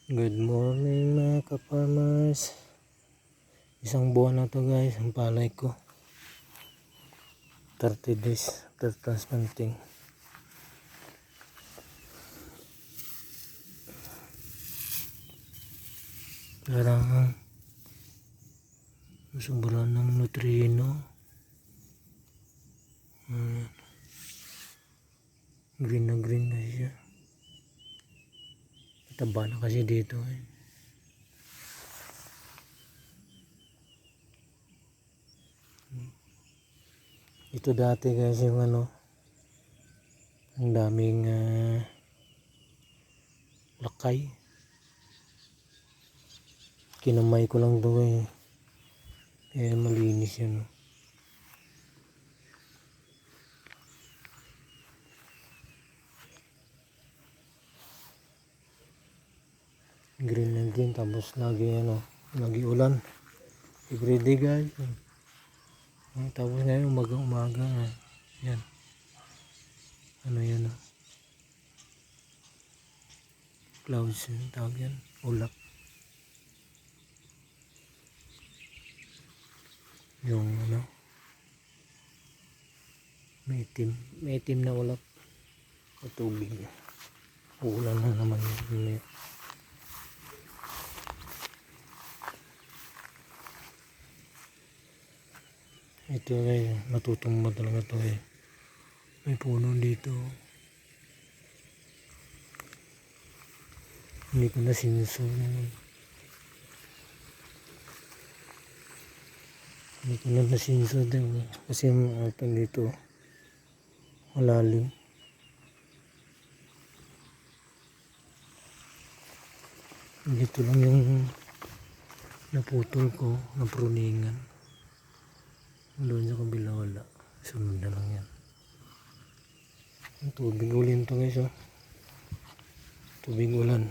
Good morning mga ka-farmers. Isang buwan na to guys ang palay ko. 30 days after transplanting. Parang sobrang ng nutrino. Green na green na siya. Taba na kasi dito eh. Ito dati guys yung ang daming lakay. Kinamay ko lang ito eh. Kaya malinis yan. Green na green tapos lagi lagi ulan. Everyday guys. Tapos ngayon umaga yan. Yan clouds yung tawag yan. Ulap. Yung may itim na ulap. Tubig. Ulan na naman yun. Ito guys, natutumba talaga to eh. May puno dito. Hindi ko na sinusog. Hindi ko na nasinsod kasi yung open dito malalim. Dito lang yung naputol ko na pruningan. Doon sa kabila wala. Sunod na lang yan. Tubig ulan to guys oh. Tubig ulan.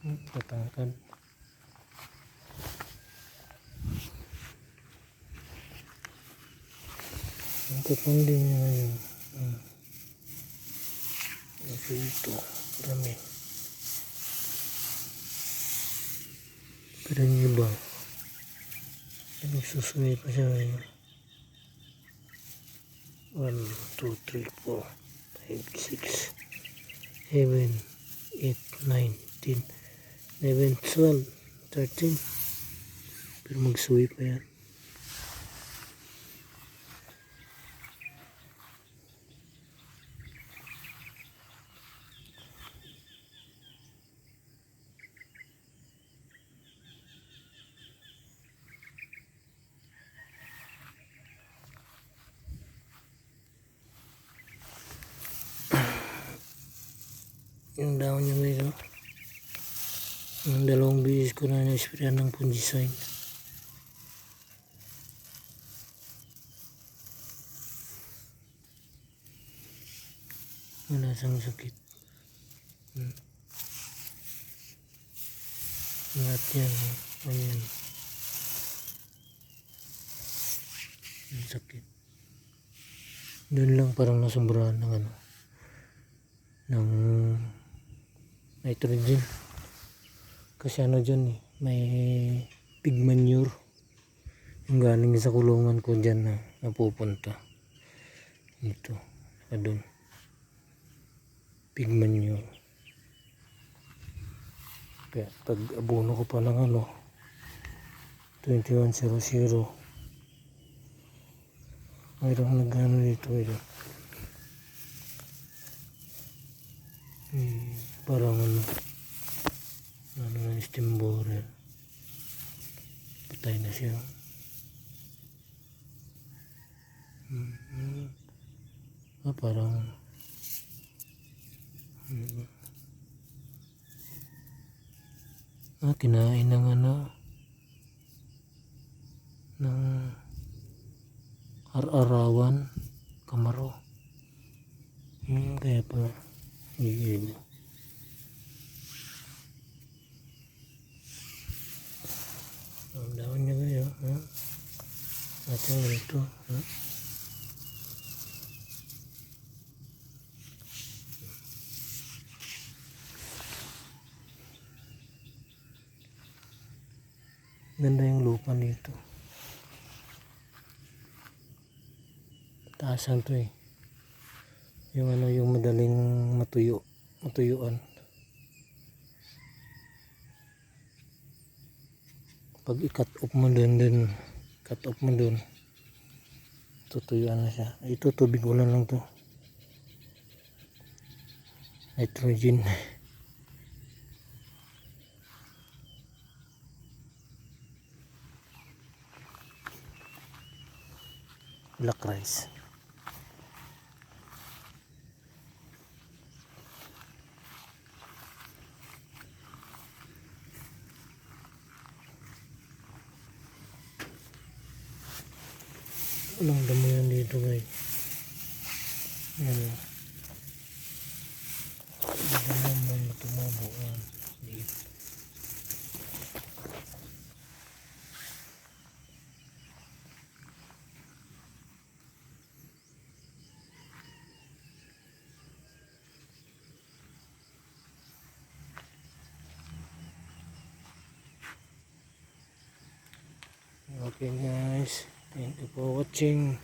Tatangkad. Ang kapang din niya ngayon. Kasi ito. Dami. Pero yung iba. Nagsusuwi pa siya ngayon. 1, 2, 3, 4, 5, 6, 7, 8, 9, 10, 11, 12, 13. Pero magsuwi pa yan. Yung daon niya guys oh. Yung 2 beses ko na na-sprayan ng fungicide. Wala siyang sakit. Lahat yan oh. Ayan. Ang sakit. Doon lang parang nasumbrahan ng ng nitrogen. Kasi dyan eh, may pig manure yung galing sa kulungan ko dyan na napupunta ito doon, pig manure. Kaya pag abono ko pa ng 2100 mayroong nagano dito parang na steam borer. Patay na siya. Parang kinain ng ng ar-arawan kamaro. Kaya pa iibo. Ang daon niya kayo at yung ito Ganda yung lupa dito. Taasan to eh. Yung ano, yung madaling matuyuan. Pag i-cut off mo dun, cut off mo dun, tutuyuan na siya. Ito, tubig ulan lang to. Nitrogen. Black rice. Walang damo yan dito guys. Yan. Dito naman tumubo yan. Dito. Okay guys, thank you for watching.